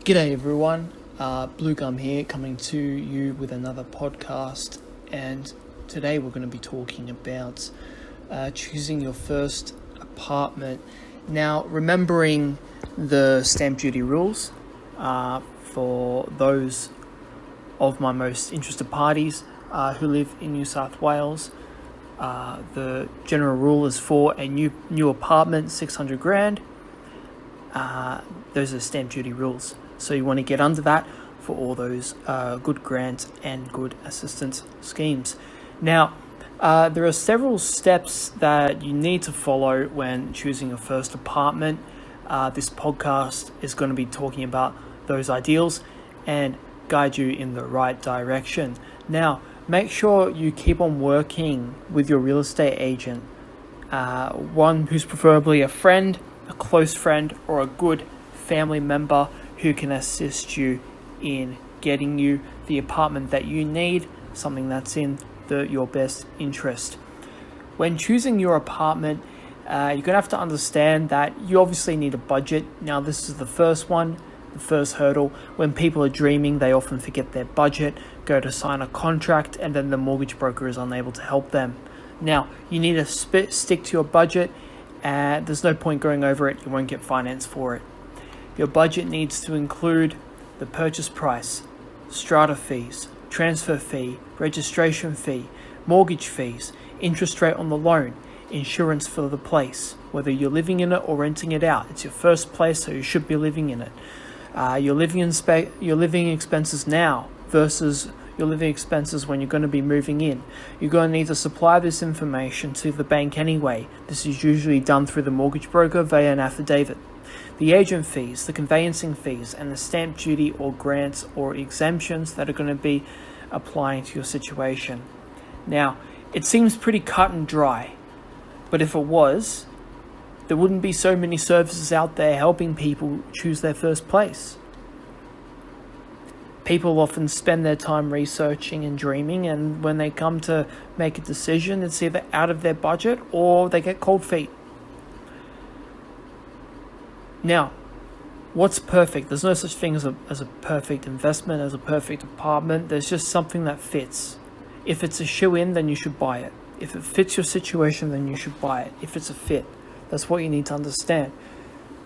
G'day everyone, Blue Gum here, coming to you with another podcast, and today we're going to be talking about choosing your first apartment. Now, remembering the stamp duty rules for those of my most interested parties who live in New South Wales, the general rule is for a new apartment, 600 grand. Those are stamp duty rules. So you want to get under that for all those good grants and good assistance schemes. Now, there are several steps that you need to follow when choosing your first apartment. This podcast is going to be talking about those ideals and guide you in the right direction. Now, make sure you keep on working with your real estate agent, one who's preferably a friend, a close friend, or a good family member who can assist you in getting you the apartment that you need, something that's in your best interest. When choosing your apartment, you're going to have to understand that you obviously need a budget. Now, this is the first hurdle. When people are dreaming, they often forget their budget, go to sign a contract, and then the mortgage broker is unable to help them. Now, you need to stick to your budget, and there's no point going over it. You won't get finance for it. Your budget needs to include the purchase price, strata fees, transfer fee, registration fee, mortgage fees, interest rate on the loan, insurance for the place, whether you're living in it or renting it out. It's your first place, so you should be living in it. Your living expenses now versus your living expenses when you're going to be moving in. You're going to need to supply this information to the bank anyway. This is usually done through the mortgage broker via an affidavit. The agent fees, the conveyancing fees, and the stamp duty or grants or exemptions that are going to be applying to your situation. Now, it seems pretty cut and dry, but if it was, there wouldn't be so many services out there helping people choose their first place. People often spend their time researching and dreaming, and when they come to make a decision, it's either out of their budget or they get cold feet. Now, what's perfect? There's no such thing as a perfect investment, as a perfect apartment. There's just something that fits. If it's a shoe-in, then you should buy it. If it fits your situation, then you should buy it. If it's a fit, that's what you need to understand.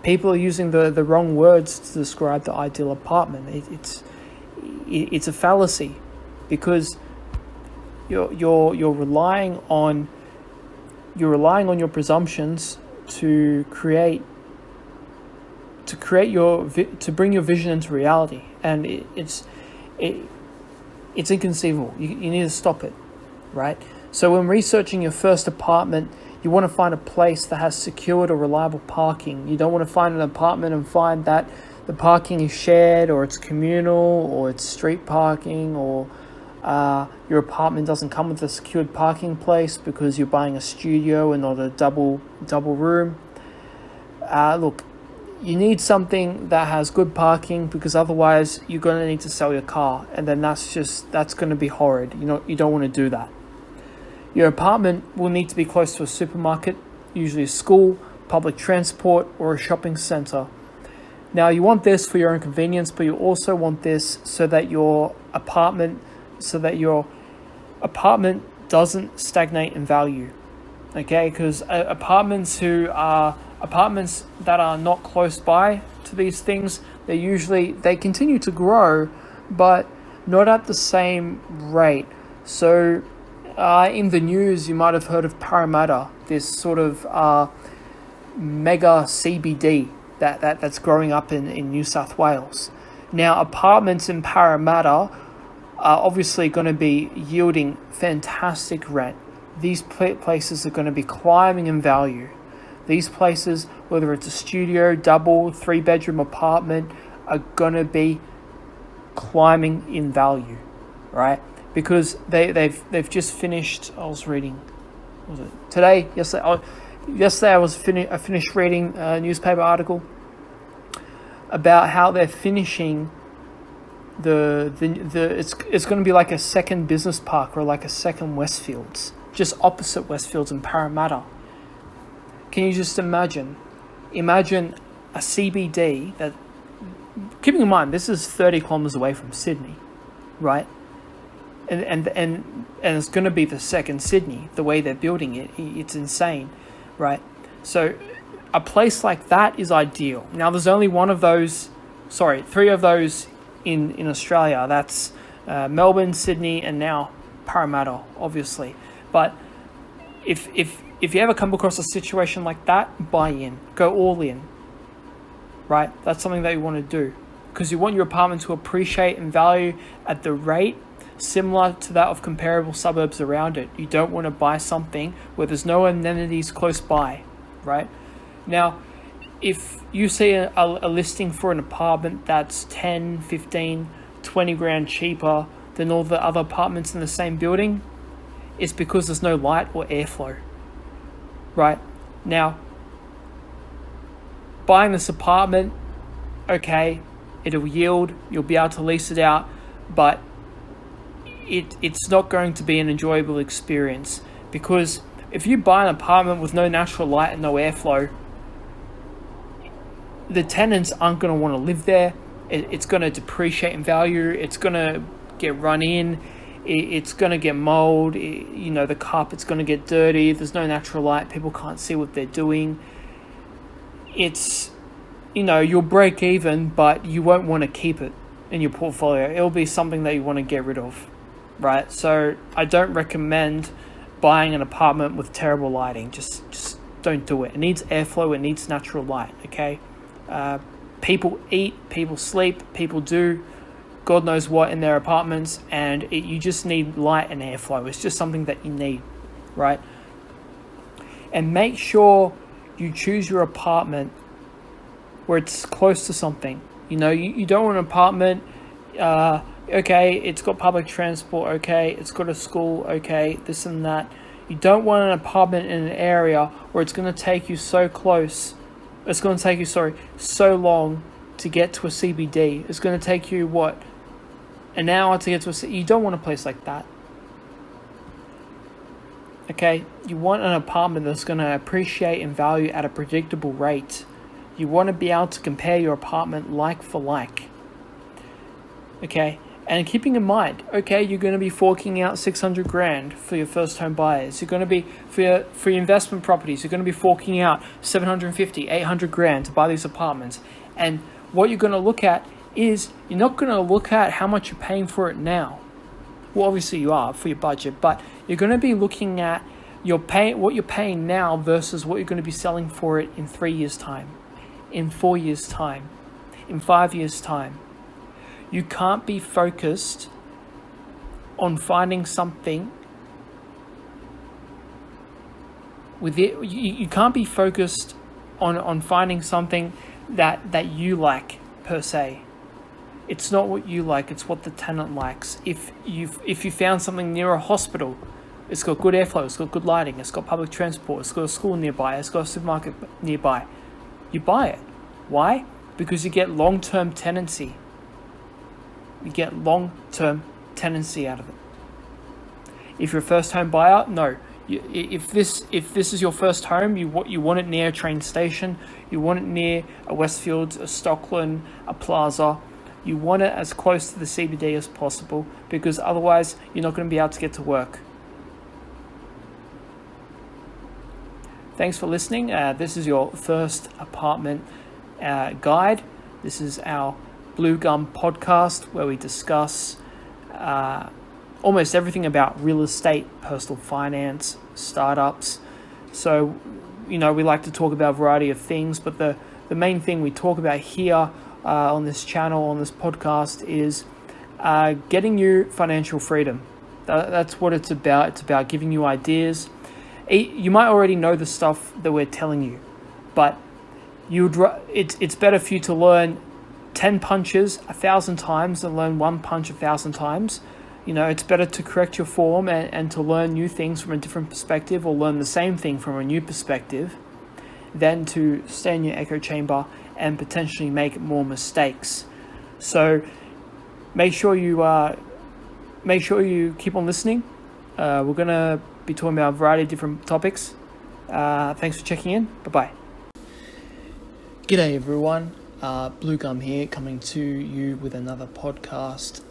People are using the wrong words to describe the ideal apartment. It's a fallacy, because you're relying on your presumptions to bring your vision into reality, and it's inconceivable. You need to stop it, right? So when researching your first apartment, you want to find a place that has secured or reliable parking. You don't want to find an apartment and find that the parking is shared, or it's communal, or it's street parking, or your apartment doesn't come with a secured parking place because you're buying a studio and not a double room. Look, you need something that has good parking, because otherwise you're going to need to sell your car, and then that's going to be horrid. You don't want to do that. Your apartment will need to be close to a supermarket, usually a school, public transport, or a shopping centre. Now, you want this for your own convenience, but you also want this so that your apartment doesn't stagnate in value. Okay, because apartments that are not close by to these things, they continue to grow, but not at the same rate. So in the news, you might have heard of Parramatta, this sort of mega CBD that's growing up in New South Wales. Now, apartments in Parramatta are obviously going to be yielding fantastic rent. These places are going to be climbing in value. These places, whether it's a studio, double, 3-bedroom apartment, are going to be climbing in value, right? Because they've just finished. I was reading, yesterday I finished reading a newspaper article about how they're finishing it's going to be like a second business park, or like a second Westfields, just opposite Westfields in Parramatta. Can you just imagine a CBD keeping in mind, this is 30 kilometers away from Sydney, right? And it's going to be the second Sydney, the way they're building it. It's insane, right? So a place like that is ideal. Now, there's only three of those in Australia. That's Melbourne, Sydney, and now Parramatta, obviously. But if you ever come across a situation like that, buy in, go all in, right? That's something that you want to do, because you want your apartment to appreciate in value at the rate similar to that of comparable suburbs around it. You don't want to buy something where there's no amenities close by, right? Now, if you see a listing for an apartment that's 10, 15, 20 grand cheaper than all the other apartments in the same building, it's because there's no light or airflow, right? Now, buying this apartment, okay, it'll yield, you'll be able to lease it out, but it's not going to be an enjoyable experience, because if you buy an apartment with no natural light and no airflow, the tenants aren't going to want to live there. It's going to depreciate in value. It's going to get run in. It's going to get mold. The carpet's going to get dirty. There's no natural light. People can't see what they're doing. It's, you'll break even, but you won't want to keep it in your portfolio. It'll be something that you want to get rid of, right? So I don't recommend buying an apartment with terrible lighting. Just don't do it. It needs airflow. It needs natural light, okay? People eat, people sleep, people do God knows what in their apartments, and you just need light and airflow. It's just something that you need, right? And make sure you choose your apartment where it's close to something. You don't want an apartment, okay, it's got public transport, okay, it's got a school, okay, this and that. You don't want an apartment in an area where it's going to take you so long to get to a CBD. It's going to take you, an hour to get to a... You don't want a place like that. Okay? You want an apartment that's going to appreciate in value at a predictable rate. You want to be able to compare your apartment like for like. Okay? And keeping in mind, okay, you're going to be forking out 600 grand for your first home buyers. You're going to be, for your investment properties, you're going to be forking out 750, 800 grand to buy these apartments. And what you're going to look at is, you're not going to look at how much you're paying for it now. Well, obviously you are for your budget, but you're going to be looking at what you're paying now versus what you're going to be selling for it in 3 years' time, in 4 years' time, in 5 years' time. You can't be focused on finding something with it. You can't be focused on finding something that you like per se. It's not what you like, it's what the tenant likes. If you found something near a hospital, it's got good airflow, it's got good lighting, it's got public transport, it's got a school nearby, it's got a supermarket nearby, you buy it. Why? Because you get long-term tenancy. You get long-term tenancy out of it. If you're a first-home buyer, no. If this is your first home, you want it near a train station, you want it near a Westfields, a Stockland, a Plaza. You want it as close to the CBD as possible, because otherwise you're not going to be able to get to work. Thanks for listening. This is your first apartment guide. This is our Blue Gum podcast, where we discuss almost everything about real estate, personal finance, startups. So, we like to talk about a variety of things, but the main thing we talk about here on this channel, on this podcast, is getting you financial freedom. That's what it's about. It's about giving you ideas. You might already know the stuff that we're telling you, but it's better for you to learn 10 punches 1,000 times than learn one punch 1,000 times. It's better to correct your form and to learn new things from a different perspective, or learn the same thing from a new perspective, than to stay in your echo chamber and potentially make more mistakes. So make sure you keep on listening. We're going to be talking about a variety of different topics. Thanks for checking in. Bye-bye. G'day everyone. Blue Gum here, coming to you with another podcast